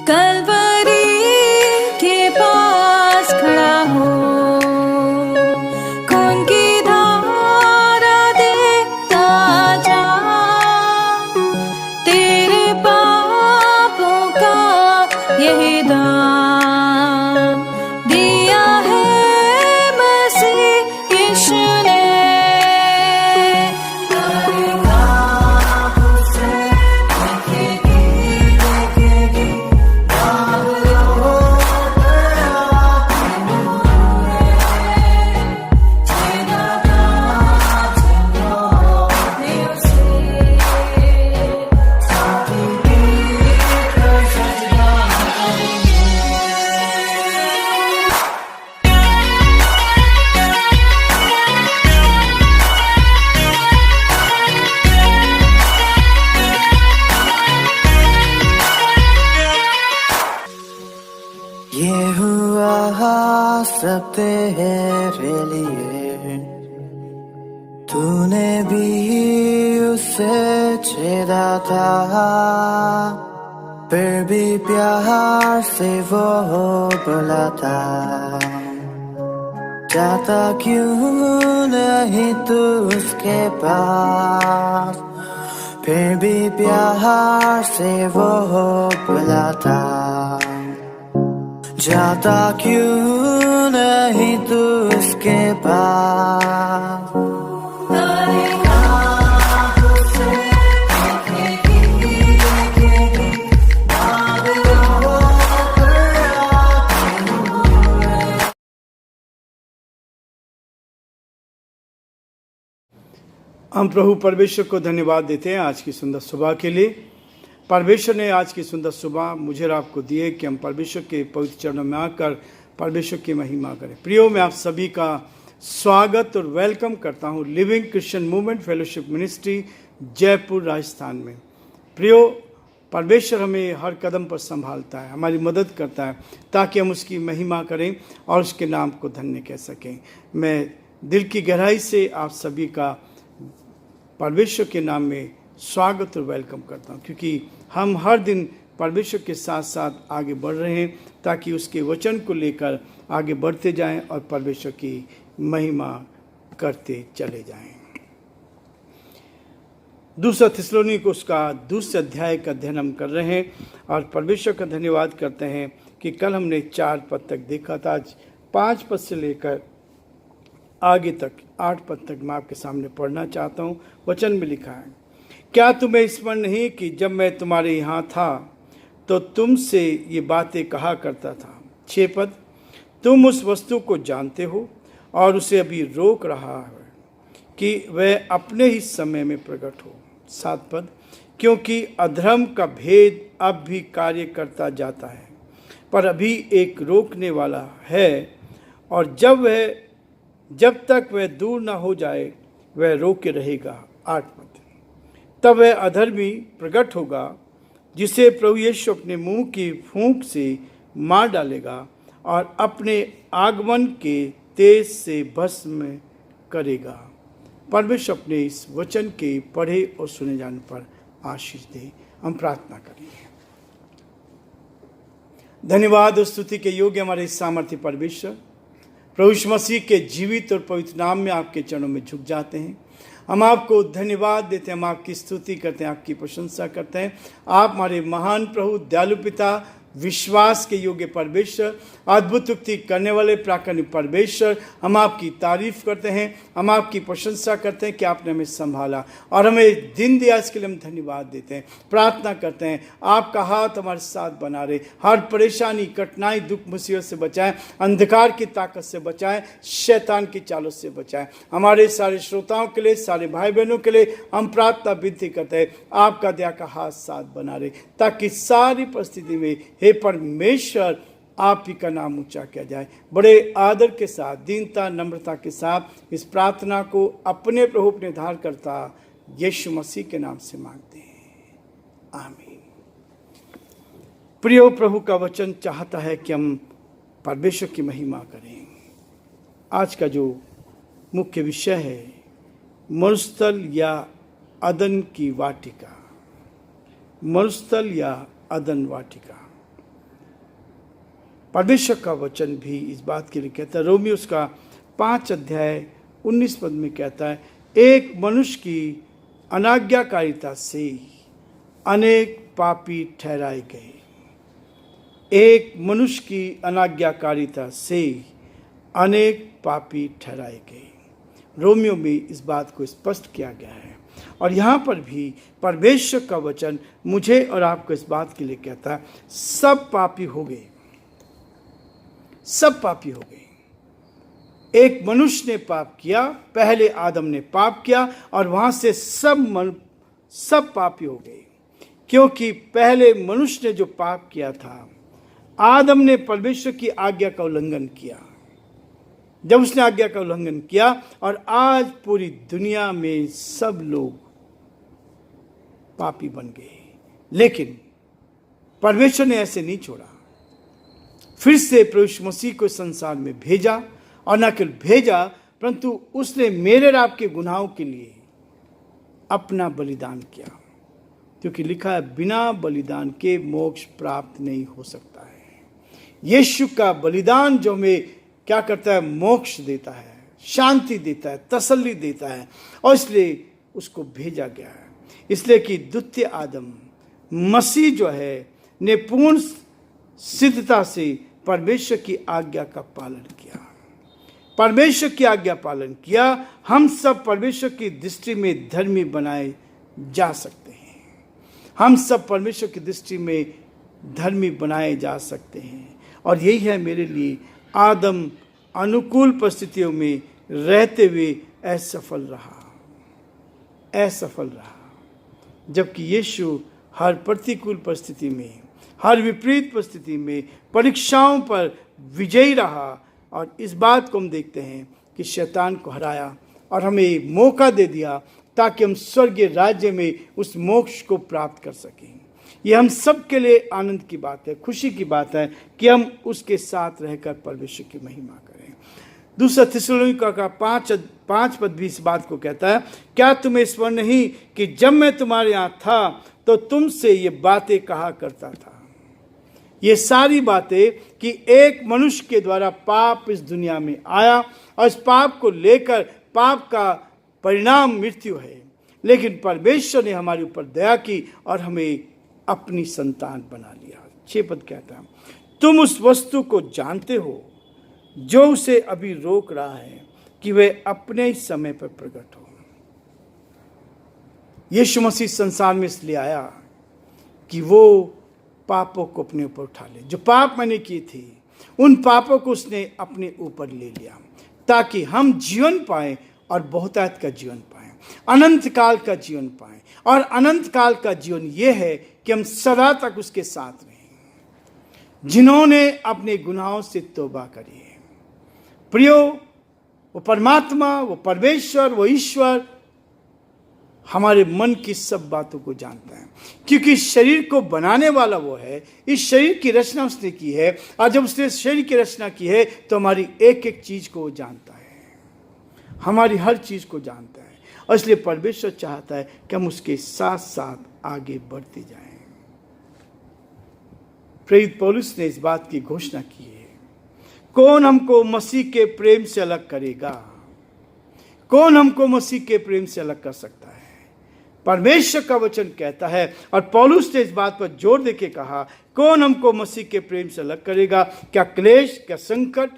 कलवरी के पास खड़ा हो, खून की धारा देखता जा, तेरे पापों का यही दाम दिया है मसीह यीशु ने। ये हुआ सब तेरे लिए, तूने भी उसे छेड़ा था, फिर भी प्यार से वो बुलाता, जाता क्यों नहीं तू उसके पास, फिर भी प्यार से वो बुलाता, जाता क्यों नहीं तू उसके पास। हम प्रभु परमेश्वर को धन्यवाद देते हैं आज की सुंदर सुबह के लिए। परमेश्वर ने आज की सुंदर सुबह मुझे और आपको दी है कि हम परमेश्वर के पवित्र चरणों में आकर परमेश्वर की महिमा करें। प्रियो, मैं आप सभी का स्वागत और वेलकम करता हूं living Christian movement fellowship ministry Jaipur Rajasthan में। प्रियो, परमेश्वर हमें हर कदम पर संभालता है, हमारी मदद करता है ताकि हम उसकी महिमा करें और उसके नाम को धन्य कह सकें। मैं दिल की गहराई से आप सभी का परमेश्वर के नाम में स्वागत और वेलकम करता हूँ, क्योंकि हम हर दिन परमेश्वर के साथ साथ आगे बढ़ रहे हैं ताकि उसके वचन को लेकर आगे बढ़ते जाएं और परमेश्वर की महिमा करते चले जाएं। दूसरा थिस्सलुनीक उसका दूसरे अध्याय का अध्ययन हम कर रहे हैं और परमेश्वर का धन्यवाद करते हैं कि कल हमने 4 पद तक देखा था। आज 5 पद से लेकर आगे तक 8 पद तक मैं आपके सामने पढ़ना चाहता हूँ। वचन में लिखा है, क्या तुम्हें स्मरण नहीं कि जब मैं तुम्हारे यहाँ था तो तुमसे ये बातें कहा करता था। 6 पद, तुम उस वस्तु को जानते हो और उसे अभी रोक रहा है कि वह अपने ही समय में प्रकट हो। 7 पद, क्योंकि अधर्म का भेद अब भी कार्य करता जाता है, पर अभी एक रोकने वाला है और जब तक वह दूर ना हो जाए वह रोके रहेगा। 8 पद, तब वह अधर्मी प्रकट होगा जिसे प्रभु यीशु अपने मुंह की फूंक से मार डालेगा और अपने आगमन के तेज से भस्म करेगा। परमेश्वर अपने इस वचन के पढ़े और सुने जाने पर आशीष दे। हम प्रार्थना करेंगे। धन्यवाद और स्तुति के योग्य हमारे सामर्थ्य परमेश्वर, प्रभु यीशु मसीह के जीवित और पवित्र नाम में आपके चरणों में झुक जाते हैं। हम आपको धन्यवाद देते हैं, हम आपकी स्तुति करते हैं, आपकी प्रशंसा करते हैं। आप हमारे महान प्रभु, दयालु पिता, विश्वास के योग्य परमेश्वर, अद्भुत उक्ति करने वाले प्राकरणिक परमेश्वर, हम आपकी तारीफ करते हैं, हम आपकी प्रशंसा करते हैं कि आपने हमें संभाला और हमें दिन दिया, इसके लिए हम धन्यवाद देते हैं। प्रार्थना करते हैं आपका हाथ हमारे साथ बना रहे, हर परेशानी, कठिनाई, दुख, मुसीबत से बचाएं, अंधकार की ताकत से बचाएं, शैतान की चालों से बचाएं। हमारे सारे श्रोताओं के लिए, सारे भाई बहनों के लिए हम प्रार्थना विनती करते हैं आपका दया का हाथ साथ बना रहे, ताकि सारी परिस्थिति में हे परमेश्वर आप ही का नाम ऊंचा किया जाए। बड़े आदर के साथ, दीनता, नम्रता के साथ इस प्रार्थना को अपने प्रभु, अपने उद्धारकर्ता यीशु मसीह के नाम से मांगते हैं, आमीन। प्रियो, प्रभु का वचन चाहता है कि हम परमेश्वर की महिमा करें। आज का जो मुख्य विषय है, मरुस्थल या अदन की वाटिका। मरुस्थल या अदन वाटिका। परमेश्वर का वचन भी इस बात के लिए कहता है। रोमियो उसका 5 अध्याय 19 पद में कहता है, एक मनुष्य की अनाज्ञाकारिता से अनेक पापी ठहराए गए। एक मनुष्य की अनाज्ञाकारिता से अनेक पापी ठहराए गए। रोमियो में इस बात को स्पष्ट किया गया है। और यहाँ पर भी परमेश्वर का वचन मुझे और आपको इस बात के लिए कहता है, सब पापी हो गए, सब पापी हो गए। एक मनुष्य ने पाप किया, पहले आदम ने पाप किया और वहां से सब पापी हो गए, क्योंकि पहले मनुष्य ने जो पाप किया था, आदम ने परमेश्वर की आज्ञा का उल्लंघन किया। जब उसने आज्ञा का उल्लंघन किया और आज पूरी दुनिया में सब लोग पापी बन गए। लेकिन परमेश्वर ने ऐसे नहीं छोड़ा, फिर से प्रभु यीशु मसीह को संसार में भेजा, और न केवल भेजा परंतु उसने मेरे और आपके गुनाहों के लिए अपना बलिदान किया, क्योंकि लिखा है बिना बलिदान के मोक्ष प्राप्त नहीं हो सकता है। यीशु का बलिदान जो हमें क्या करता है, मोक्ष देता है, शांति देता है, तसल्ली देता है, और इसलिए उसको भेजा गया है। इसलिए कि द्वितीय आदम मसीह जो है ने पूर्ण सिद्धता से परमेश्वर की आज्ञा का पालन किया, परमेश्वर की आज्ञा पालन किया। हम सब परमेश्वर की दृष्टि में धर्मी बनाए जा सकते हैं। हम सब परमेश्वर की दृष्टि में धर्मी बनाए जा सकते हैं। और यही है मेरे लिए आदम अनुकूल परिस्थितियों में रहते हुए असफल रहा, जबकि यीशु हर प्रतिकूल परिस्थिति में, हर विपरीत परिस्थिति में, परीक्षाओं पर विजयी रहा। और इस बात को हम देखते हैं कि शैतान को हराया और हमें मौका दे दिया ताकि हम स्वर्गीय राज्य में उस मोक्ष को प्राप्त कर सकें। यह हम सब के लिए आनंद की बात है, खुशी की बात है कि हम उसके साथ रहकर परमेश्वर की महिमा करें। दूसरा थिस्सलुनीका का 5 पद भी इस बात को कहता है, क्या तुम्हें स्मरण नहीं कि जब मैं तुम्हारे यहाँ था तो तुमसे ये बातें कहा करता था। ये सारी बातें कि एक मनुष्य के द्वारा पाप इस दुनिया में आया और इस पाप को लेकर पाप का परिणाम मृत्यु है, लेकिन परमेश्वर ने हमारे ऊपर दया की और हमें अपनी संतान बना लिया। 6 पद कहता है, तुम उस वस्तु को जानते हो जो उसे अभी रोक रहा है कि वह अपने ही समय पर प्रकट हो। यीशु मसीह संसार में इसलिए आया कि वो पापों को अपने ऊपर उठा ले। जो पाप मैंने किए थे उन पापों को उसने अपने ऊपर ले लिया ताकि हम जीवन पाएं और बहुतायत का जीवन पाएं, अनंत काल का जीवन पाएं। और अनंत काल का जीवन ये है कि हम सदा तक उसके साथ रहें। जिन्होंने अपने गुनाहों से तौबा करी है, प्रियो, वो परमात्मा, वो परमेश्वर, वो ईश्वर हमारे मन की सब बातों को जानता है, क्योंकि शरीर को बनाने वाला वो है। इस शरीर की रचना उसने की है, और जब उसने शरीर की रचना की है तो हमारी एक एक चीज को वो जानता है, हमारी हर चीज को जानता है। और इसलिए परमेश्वर चाहता है कि हम उसके साथ साथ आगे बढ़ते जाएं। प्रेरित पौलुस ने इस बात की घोषणा की है, कौन हमको मसीह के प्रेम से अलग करेगा? कौन हमको मसीह के प्रेम से अलग कर सकता है? परमेश्वर का वचन कहता है, और पौलुस ने इस बात पर जोर देके कहा, कौन हमको मसीह के प्रेम से अलग करेगा? क्या क्लेश, क्या संकट,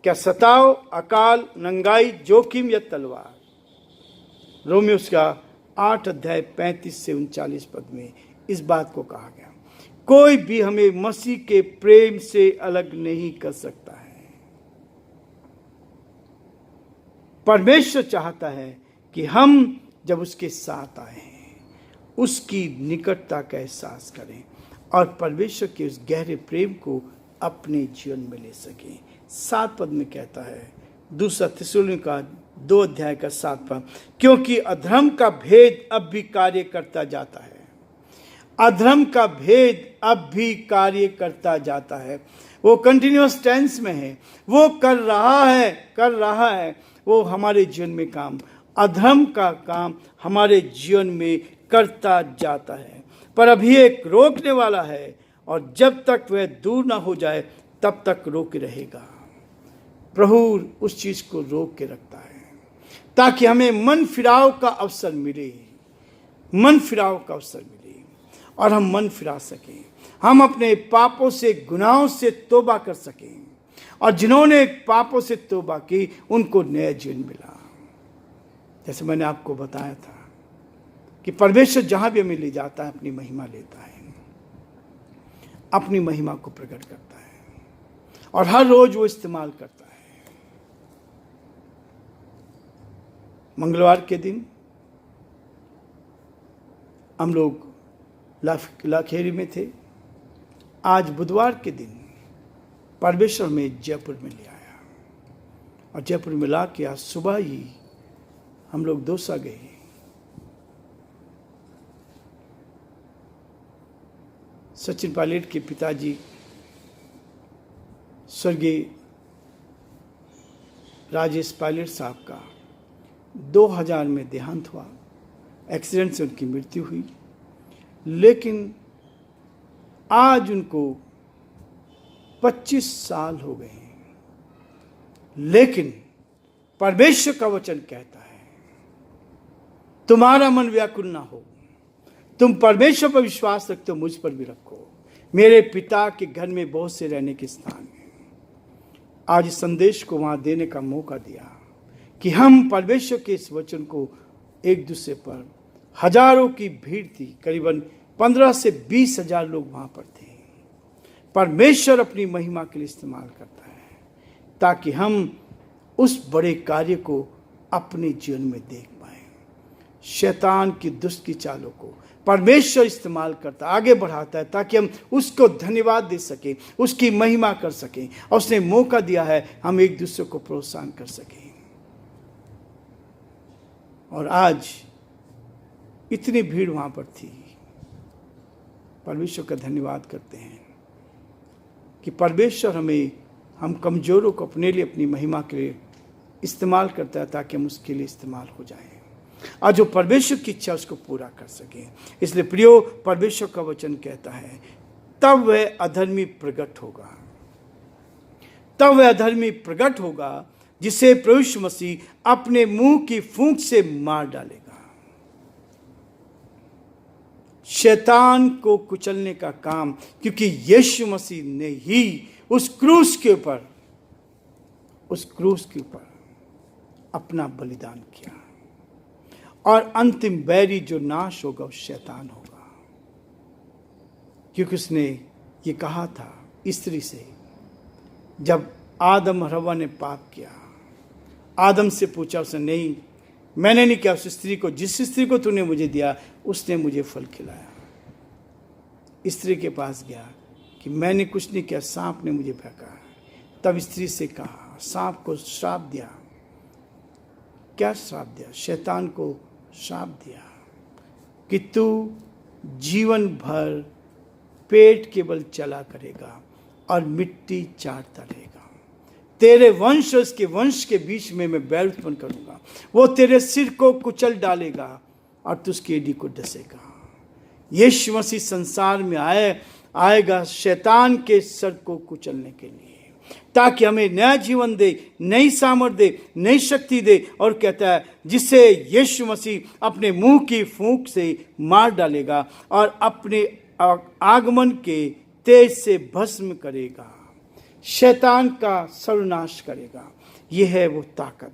क्या सताव, अकाल, नंगाई, जोखिम या तलवार? रोमियो का 8 अध्याय 35 से 39 पद में इस बात को कहा गया, कोई भी हमें मसीह के प्रेम से अलग नहीं कर सकता है। परमेश्वर चाहता है कि हम जब उसके साथ आए हैं उसकी निकटता का एहसास करें और परमेश्वर के उस गहरे प्रेम को अपने जीवन में ले सकें। 7 पद में कहता है, दूसरा थिस्सलुनीका 2 अध्याय का 7 पद, क्योंकि अधर्म का भेद अब भी कार्य करता जाता है। अधर्म का भेद अब भी कार्य करता जाता है। वो कंटिन्यूअस टेंस में है, वो कर रहा है वो हमारे जीवन में काम, अधर्म का काम हमारे जीवन में करता जाता है। पर अभी एक रोकने वाला है, और जब तक वह दूर ना हो जाए तब तक रोके रहेगा। प्रभु उस चीज को रोक के रखता है ताकि हमें मन फिराव का अवसर मिले, मन फिराव का अवसर मिले और हम मन फिरा सकें, हम अपने पापों से, गुनाहों से तौबा कर सकें, और जिन्होंने पापों से तौबा की उनको नया जीवन मिला। जैसे मैंने आपको बताया था कि परमेश्वर जहां भी हमें ले जाता है अपनी महिमा लेता है, अपनी महिमा को प्रकट करता है और हर रोज वो इस्तेमाल करता है। मंगलवार के दिन हम लोग लाखेरी में थे। आज बुधवार के दिन परमेश्वर में जयपुर में ले आया और जयपुर में ला के आज सुबह ही हम लोग दौसा गए। सचिन पायलट के पिताजी स्वर्गीय राजेश पायलट साहब का 2000 में देहांत हुआ। एक्सीडेंट से उनकी मृत्यु हुई, लेकिन आज उनको 25 साल हो गए हैं। लेकिन परमेश्वर का वचन कहता है, तुम्हारा मन व्याकुल ना हो, तुम परमेश्वर पर विश्वास रखते हो, मुझ पर भी रखो। मेरे पिता के घर में बहुत से रहने के स्थान हैं। आज इस संदेश को वहां देने का मौका दिया कि हम परमेश्वर के इस वचन को एक दूसरे पर, हजारों की भीड़ थी, करीबन 15 से 20 हजार लोग वहां पर थे। परमेश्वर अपनी महिमा के लिए इस्तेमाल करता है ताकि हम उस बड़े कार्य को अपने जीवन में देख पाए। शैतान की दुष्ट की चालों को परमेश्वर इस्तेमाल करता, आगे बढ़ाता है ताकि हम उसको धन्यवाद दे सकें, उसकी महिमा कर सकें, और उसने मौका दिया है हम एक दूसरे को प्रोत्साहन कर सकें। और आज इतनी भीड़ वहां पर थी। परमेश्वर का धन्यवाद करते हैं कि परमेश्वर हम कमजोरों को अपने लिए, अपनी महिमा के लिए इस्तेमाल करता है ताकि हम उसके लिए इस्तेमाल हो जाएं और जो परमेश्वर की इच्छा उसको पूरा कर सकें। इसलिए प्रियो, परमेश्वर का वचन कहता है, तब वह अधर्मी प्रकट होगा, तब वह अधर्मी प्रकट होगा जिसे प्रभु यीशु मसीह अपने मुंह की फूंक से मार डालेगा। शैतान को कुचलने का काम, क्योंकि यीशु मसीह ने ही उस क्रूस के ऊपर अपना बलिदान किया, और अंतिम बैरी जो नाश होगा वो शैतान होगा। क्योंकि उसने ये कहा था स्त्री से, जब आदम और हव्वा ने पाप किया, आदम से पूछा उसने, नहीं मैंने नहीं किया, उस स्त्री को, जिस स्त्री को तूने मुझे दिया उसने मुझे फल खिलाया। स्त्री के पास गया कि मैंने कुछ नहीं किया, सांप ने मुझे फेंका। तब स्त्री से कहा, सांप को श्राप दिया। क्या श्राप दिया? शैतान को श्राप दिया कि तू जीवन भर पेट केवल चला करेगा और मिट्टी चाटता रहेगा। तेरे वंश और उसके वंश के बीच में मैं बैर उत्पन्न करूंगा, वो तेरे सिर को कुचल डालेगा और तू उसकी एड़ी को डसेगा। यीशु मसीह संसार में आएगा शैतान के सर को कुचलने के लिए, ताकि हमें नया जीवन दे, नई सामर्थ दे, नई शक्ति दे। और कहता है जिसे यीशु मसीह अपने मुंह की फूंक से मार डालेगा और अपने आगमन के तेज से भस्म करेगा, शैतान का सर्वनाश करेगा। यह है वो ताकत।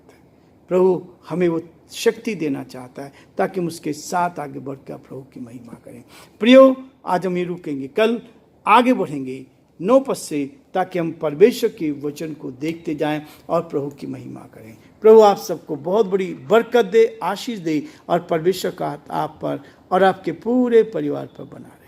प्रभु हमें वो शक्ति देना चाहता है ताकि हम उसके साथ आगे बढ़कर प्रभु की महिमा करें। प्रियो, आज हम ये रुकेंगे, कल आगे बढ़ेंगे 9 पद से, ताकि हम परमेश्वर के वचन को देखते जाएं और प्रभु की महिमा करें। प्रभु आप सबको बहुत बड़ी बरकत दे, आशीष दे, और परमेश्वर का हाथ आप पर और आपके पूरे परिवार पर बना रहे।